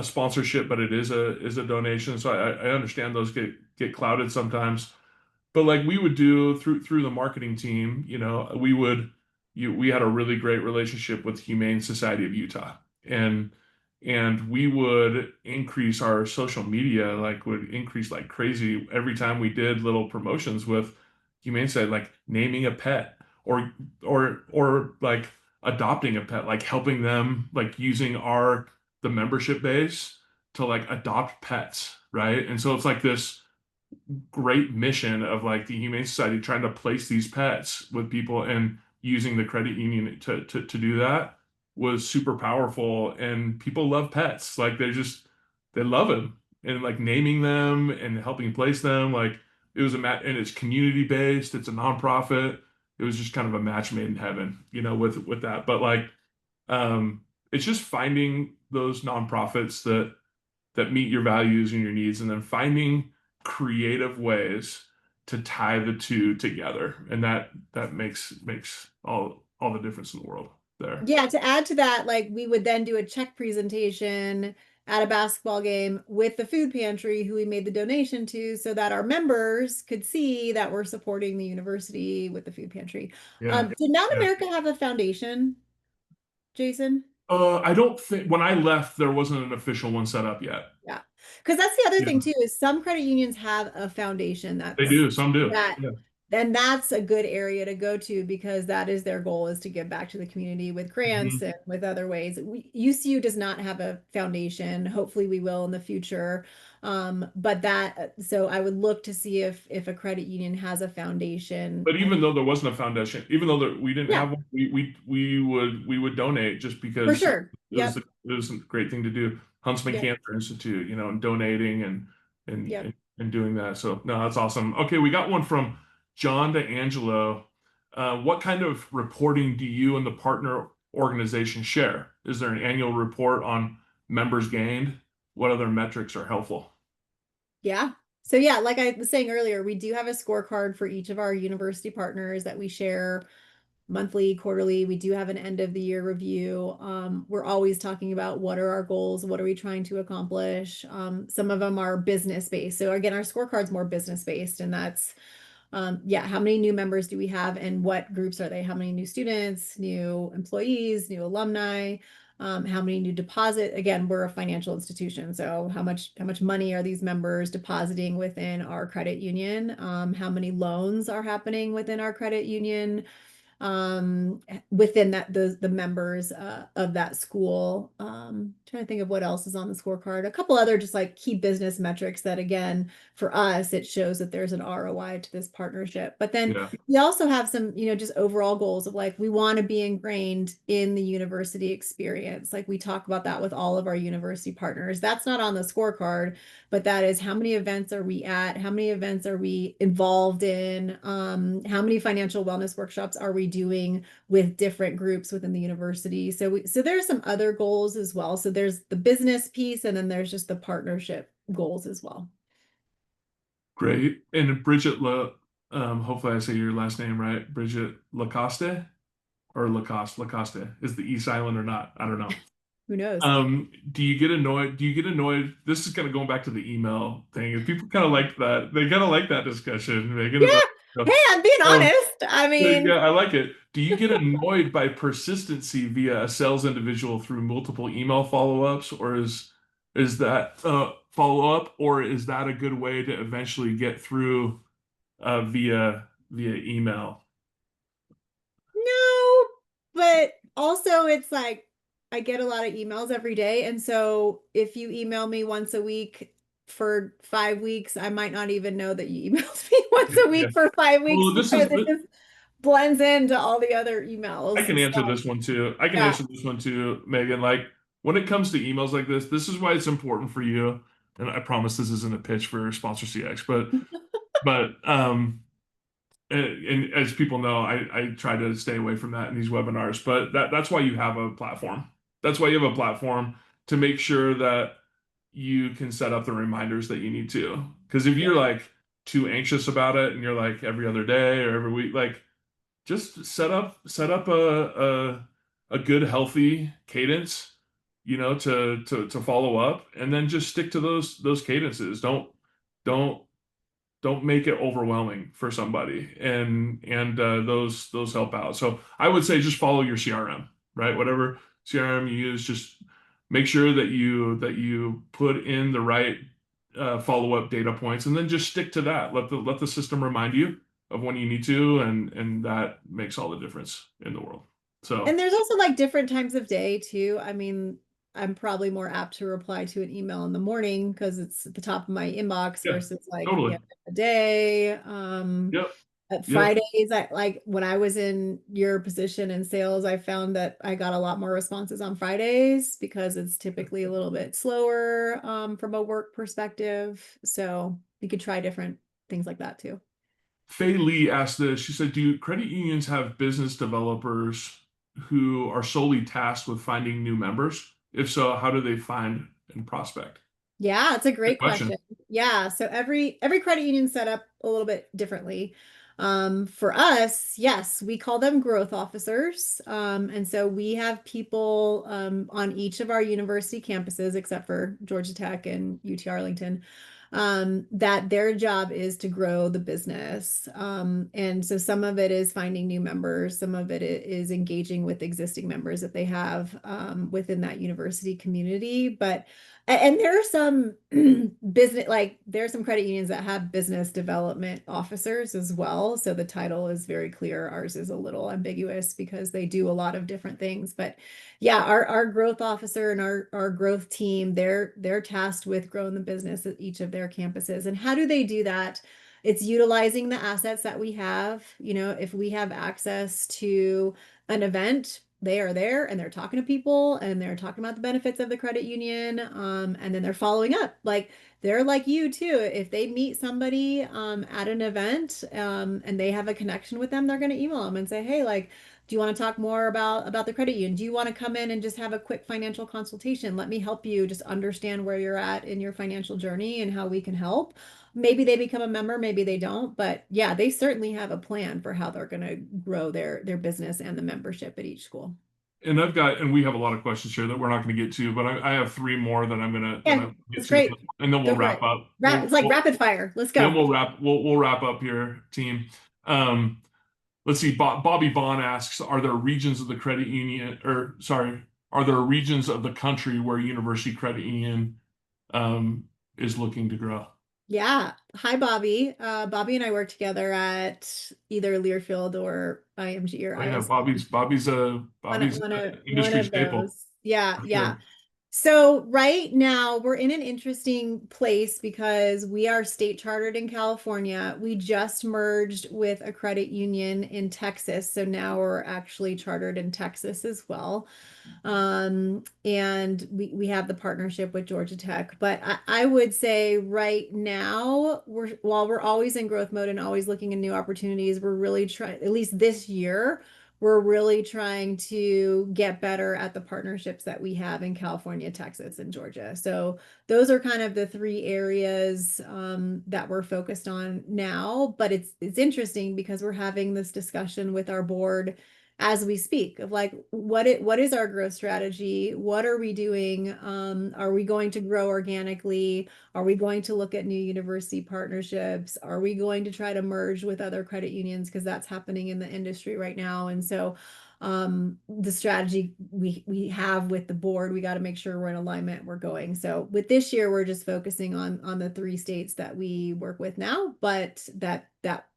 sponsorship, but it is a donation. So I understand those get clouded sometimes. But like we would do through the marketing team, we had a really great relationship with Humane Society of Utah, and we would increase our social media, like would increase like crazy every time we did little promotions with Humane Society, like naming a pet or like adopting a pet, like helping them, like using the membership base to like adopt pets, right? And so it's like this great mission of like the Humane Society trying to place these pets with people, and using the credit union to do that was super powerful. And people love pets. Like they love them, and like naming them and helping place them. Like it was and it's community based. It's a nonprofit. It was just kind of a match made in heaven, with that. But like, it's just finding those nonprofits that meet your values and your needs, and then finding creative ways to tie the two together. And that makes all the difference in the world there. Yeah, to add to that, like we would then do a check presentation at a basketball game with the food pantry who we made the donation to so that our members could see that we're supporting the university with the food pantry. Yeah. Did Mount Yeah. America have a foundation, Jason? I don't think when I left there wasn't an official one set up yet. Yeah. Because that's the other Yeah, thing too, is some credit unions have a foundation they that's do. Some do. that Yeah. then that's a good area to go to because that is their goal is to give back to the community with grants Mhm. and with other ways. UCU does not have a foundation. Hopefully we will in the future. But that so I would look to see if a credit union has a foundation. But even though there wasn't a foundation, even though we didn't Yeah, have one, we would donate just for because sure. Yep. it was a great thing to do. Huntsman Yep. Cancer Institute, and donating and Yep. and, and doing that. So no, that's awesome. Okay, we got one from John DeAngelo. What kind of reporting do you and the partner organization share? Is there an annual report on members gained? What other metrics are helpful? Yeah. So yeah, like I was saying earlier, we do have a scorecard for each of our university partners that we share monthly, quarterly. We do have an end of the year review. We're always talking about what are our goals, what are we trying to accomplish. Some of them are business based. So again, our scorecard's more business based, and that's yeah, how many new members do we have and what groups are they? How many new students, new employees, new alumni? How many new deposit? Again, we're a financial institution, so how much money are these members depositing within our credit union? How many loans are happening within our credit union? Within the members of that school. Trying to think of what else is on the scorecard. A couple other just like key business metrics that again, for us, it shows that there's an ROI to this partnership. But then Yeah, we also have some, just overall goals of like we want to be ingrained in the university experience. Like we talk about that with all of our university partners. That's not on the scorecard, but that is how many events are we at? How many events are we involved in? How many financial wellness workshops are we doing with different groups within the university? So there's some other goals as well. So there's the business piece, and then there's just the partnership goals as well. great. And Bridget hopefully I say your last name right. Bridget Lacoste or Lacoste? Lacoste. Is the E silent or not? I don't know. Who knows? Do you get annoyed? Do you get annoyed? This is kind of going back to the email thing. And people kind of like that. They kind of like that discussion, Megan, Yeah. about, Hey, I'm being um, honest. I mean, yeah, I like it. Do you get annoyed by persistency via a sales individual through multiple email follow-ups, or is that follow-up, or is that a good way to eventually get through via email? no, but also it's like I get a lot of emails every day. And so if you email me once a week for 5 weeks, I might not even know that you emailed me once a Yeah. week for 5 weeks Well, because it just blends into all the other emails. I can answer So this one too. I can yeah. answer this one too, Megan. Like when it comes to emails like this is why it's important for you. And I promise this isn't a pitch for Sponsor CX, but and as people know, I try to stay away from that in these webinars. But that's why you have a platform. That's why you have a platform to make sure that you can set up the reminders that you need to. Because if you're like too anxious about it and you're like every other day or every week, like just set up a good healthy cadence, to follow up, and then just stick to those cadences. Don't don't make it overwhelming for somebody, and those help out. So I would say just follow your CRM, right? Whatever CRM you use, just make sure that you put in the right follow-up data points, and then just stick to that. Let the system remind you of when you need to, and that makes all the difference in the world. So And there's also like different times of day too. I mean, I'm probably more apt to reply to an email in the morning because it's at the top of my inbox yeah, versus like the totally. end of the day. Yep. At Yep. Fridays, I like when I was in your position in sales, I found that I got a lot more responses on Fridays because it's typically a little bit slower from a work perspective. So you could try different things like that too. Fei Lee asked this. She said, "Do credit unions have business developers who are solely tasked with finding new members? If so, how do they find and prospect?" Yeah, it's a Good great question. question. Yeah, so every credit union set up a little bit differently. For us, yes, we call them growth officers. And so we have people on each of our university campuses, except for Georgia Tech and UT Arlington, that their job is to grow the business. And so some of it is finding new members, some of it is engaging with existing members that they have within that university community. But and there are some business, like there are some credit unions that have business development officers as well. So the title is very clear. Ours is a little ambiguous because they do a lot of different things. But yeah, our growth officer and our growth team, they're tasked with growing the business at each of their campuses. And how do they do that? It's utilizing the assets that we have. You know, if we have access to an event, they are there and they're talking to people and they're talking about the benefits of the credit union. And then they're following up. Like they're like you too. If they meet somebody at an event and they have a connection with them, they're going to email them and say, hey, like, do you want to talk more about the credit union? Do you want to come in and just have a quick financial consultation? Let me help you just understand where you're at in your financial journey and how we can help. Maybe they become a member, maybe they don't, but yeah, they certainly have a plan for how they're going to grow their business and the membership at each school. And we have a lot of questions here that we're not going to get to, but I have three more that Yeah, I'm get that's to, great. and then Go we'll for wrap it. up. It's like rapid fire. Let's Then go. we'll wrap up here, team. Um, let's see. Bobby Bond asks, are there regions of the credit union, or sorry, are there regions of the country where University Credit Union is looking to grow? Yeah. Hi, Bobby. Bobby and I work together at either Learfield or IMG or Oh yeah, ISD. Bobby's One industry of staple those. Yeah, for yeah. sure. So right now we're in an interesting place because we are state chartered in California. We just merged with a credit union in Texas. So now we're actually chartered in Texas as well. And we have the partnership with Georgia Tech. But I would say right now, while we're always in growth mode and always looking at new opportunities, we're really trying, at least this year, we're really trying to get better at the partnerships that we have in California, Texas, and Georgia. So those are kind of the three areas that we're focused on now. But it's interesting because we're having this discussion with our board as we speak of like what is our growth strategy? What are we doing? Are we going to grow organically? Are we going to look at new university partnerships? Are we going to try to merge with other credit unions? Because that's happening in the industry right now. And so the strategy we have with the board, we got to make sure we're in alignment, we're going. So with this year, we're just focusing on the three states that we work with now, but that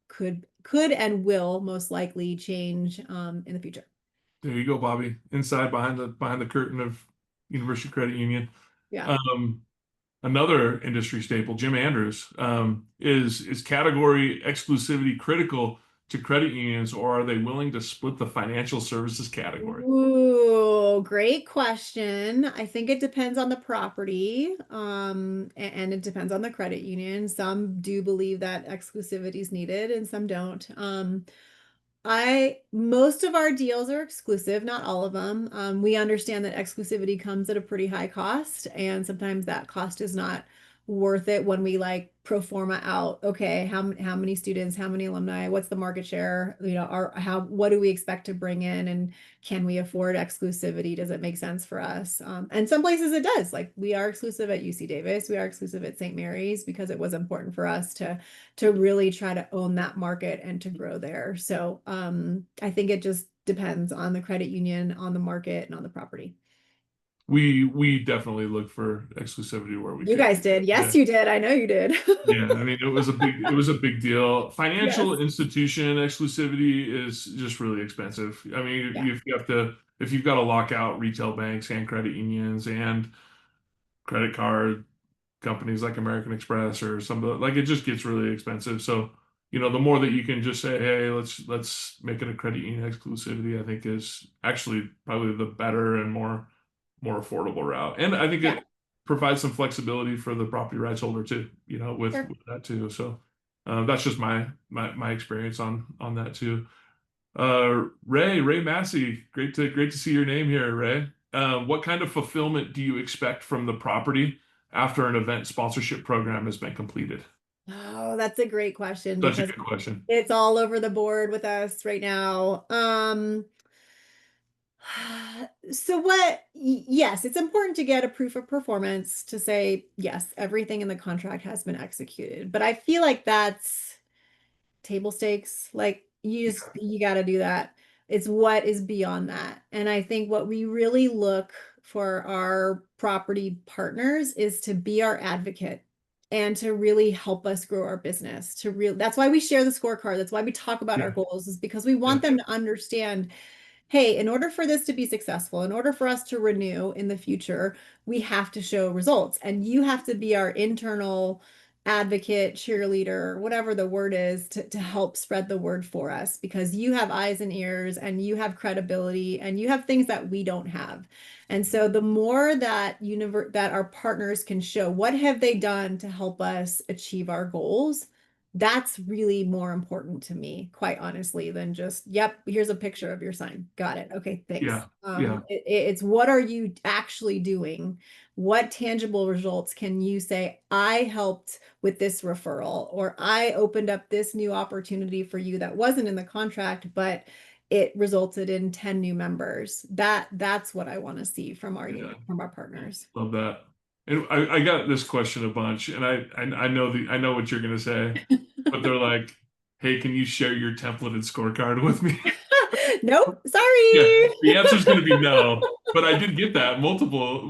could and will most likely change in the future. There you go, Bobby. Inside behind the curtain of University Credit Union. Yeah. Um, Another industry staple, Jim Andrews, is category exclusivity critical to credit unions, or are they willing to split the financial services category? Ooh, great question. I think it depends on the property, and it depends on the credit union. Some do believe that exclusivity is needed, and some don't. Most of our deals are exclusive, not all of them. We understand that exclusivity comes at a pretty high cost, and sometimes that cost is not worth it when we like pro forma out, okay, how many students, how many alumni, what's the market share, you know, what do we expect to bring in, and can we afford exclusivity? Does it make sense for us? And some places it does. Like we are exclusive at UC Davis, we are exclusive at St. Mary's because it was important for us to really try to own that market and to grow there. So I think it just depends on the credit union, on the market, and on the property. We definitely look for exclusivity where we You could. guys did. Yeah. Yes, you did. I know you did. Yeah, I mean it was a big deal. Yes. Financial institution exclusivity is just really expensive. I mean, Yeah. if you've got to lock out retail banks and credit unions and credit card companies like American Express or some of the, like it just gets really expensive. So, the more that you can just say, hey, let's make it a credit union exclusivity, I think is actually probably the better and more affordable route. And I think Yeah. it provides some flexibility for the property rights holder too, Sure. with that too. So that's just my experience on that too. Ray Massey, great to see your name here, Ray. What kind of fulfillment do you expect from the property after an event sponsorship program has been completed? Oh, that's a great question Such a because good question. it's all over the board with us right now. So yes, it's important to get a proof of performance to say, yes, everything in the contract has been executed. But I feel like that's table stakes. Like you got to do that. It's what is beyond that. And I think what we really look for our property partners is to be our advocate and to really help us grow our business. That's why we share the scorecard. That's why we talk about our Yeah, goals, is because we want yeah, them to understand, hey, in order for this to be successful, in order for us to renew in the future, we have to show results. And you have to be our internal advocate, cheerleader, whatever the word is, to help spread the word for us, because you have eyes and ears and you have credibility and you have things that we don't have. And so the more that that our partners can show what have they done to help us achieve our goals, that's really more important to me, quite honestly, than just, yep, here's a picture of your sign. Got it. Okay, thanks. yeah, yeah. It's what are you actually doing? What tangible results can you say, I helped with this referral, or I opened up this new opportunity for you that wasn't in the contract, but it resulted in 10 new members. That's what I want to see from our Yeah. unit, from our partners. Love that. And I got this question a bunch, and I know I know what you're gonna say, but they're like, "Hey, can you share your templated scorecard with me?" Nope, Yeah, sorry. the answer is gonna be no. But I did get that multiple.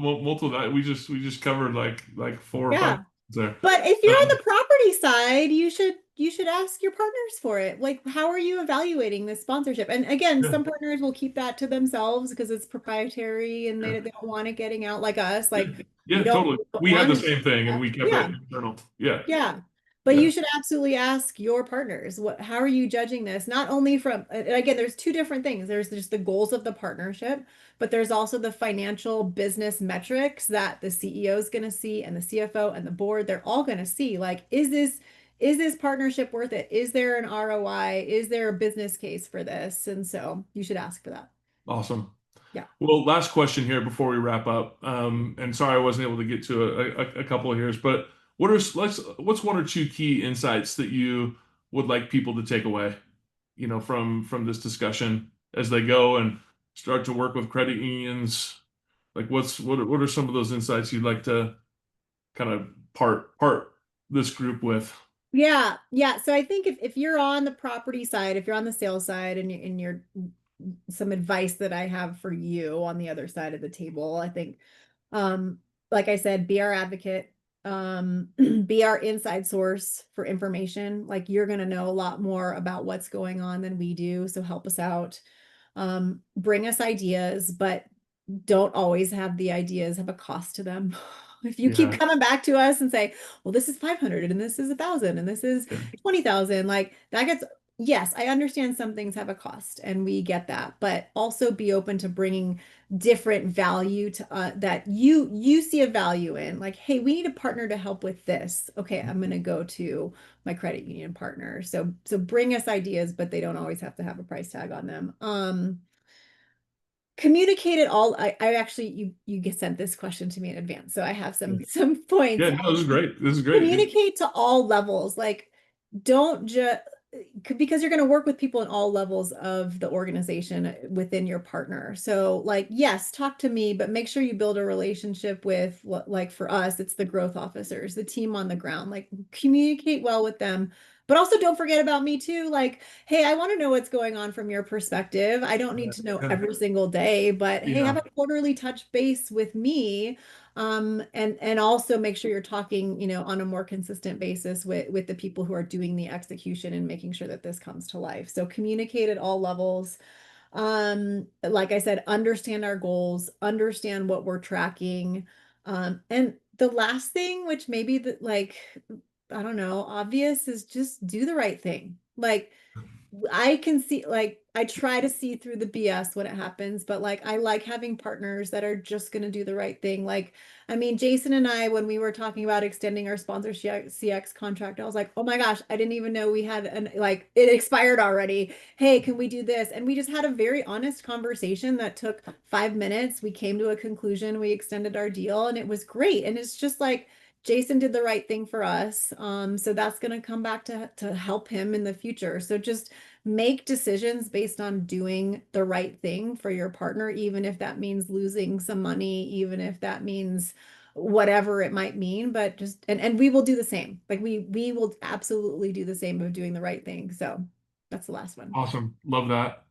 We just covered like four or five Yeah. there. But if you're on Um, the property side, you should ask your partners for it. Like, how are you evaluating this sponsorship? And again, yeah, some partners will keep that to themselves because it's proprietary and yeah, they don't want it getting out, like us. yeah, Like, we yeah, don't totally. We had the want to same thing, and that. we kept it Yeah. internal. Yeah, Yeah. But yeah, you should absolutely ask your partners, how are you judging this? Not only from, and again, there's two different things. There's just the goals of the partnership, but there's also the financial business metrics that the CEO is going to see, and the CFO and the board, they're all going to see. Like, is this partnership worth it? Is there an ROI? Is there a business case for this? And so you should ask for that. awesome. Yeah. Well, last question here before we wrap up. And sorry I wasn't able to get to a couple of yours, but what's one or two key insights that you would like people to take away, from this discussion as they go and start to work with credit unions? Like what are some of those insights you'd like to kind of part this group with? Yeah, yeah. So I think if you're on the property side, if you're on the sales side, and you're some advice that I have for you on the other side of the table, I think, um, like I said, be our advocate, be our inside source for information. Like, you're gonna know a lot more about what's going on than we do, so help us out. Bring us ideas, but don't always have the ideas have a cost to them. If you keep Yeah, coming back to us and say, well, this is 500 and this is 1,000 and this is yeah, 20,000, like that gets, yes, I understand some things have a cost and we get that, but also be open to bringing different value to that you see a value in. Like, hey, we need a partner to help with this. Okay, I'm going to go to my credit union partner. So bring us ideas, but they don't always have to have a price tag on them. Communicate it all. I actually, you get sent this question to me in advance, so I have some points. yeah. No, this is great. This is great. Communicate to all levels. Like, don't just, because you're going to work with people in all levels of the organization within your partner. So, like, yes, talk to me, but make sure you build a relationship with, like, for us, it's the growth officers, the team on the ground. Like, communicate well with them, but also don't forget about me too. Like, hey, I want to know what's going on from your perspective. I don't need Yeah, to know yeah, every single day, but hey, have yeah. a quarterly touch base with me, and also make sure you're talking, on a more consistent basis with the people who are doing the execution and making sure that this comes to life. So communicate at all levels. Like I said, understand our goals, understand what we're tracking. And the last thing, which maybe like, I don't know, obvious, is just do the right thing. Like, I can see, like, I try to see through the BS when it happens, but like, I like having partners that are just going to do the right thing. Like, I mean, Jason and I, when we were talking about extending our sponsorship CX contract, I was like, oh my gosh, I didn't even know we had like, it expired already. Hey, can we do this? And we just had a very honest conversation that took 5 minutes. We came to a conclusion, we extended our deal, and it was great. And it's just like, Jason did the right thing for us. So that's going to come back to help him in the future. So just make decisions based on doing the right thing for your partner, even if that means losing some money, even if that means whatever it might mean, but just and we will do the same. Like we will absolutely do the same of doing the right thing. So that's the last one. Awesome. Love that.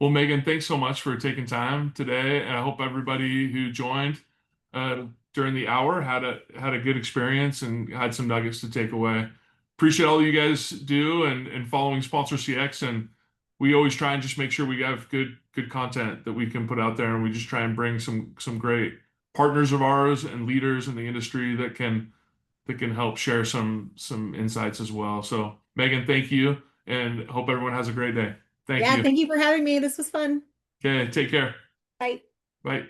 Well, Megan, thanks so much for taking time today. And I hope everybody who joined uh, during the hour had a good experience and had some nuggets to take away. Appreciate all you guys do and following Sponsor CX. And we always try and just make sure we have good content that we can put out there. And we just try and bring some great partners of ours and leaders in the industry that can help share some insights as well. So, Megan, thank you, and hope everyone has a great day. Thank Yeah, you. thank you for having me. This was fun. Okay, take care. Bye. Bye.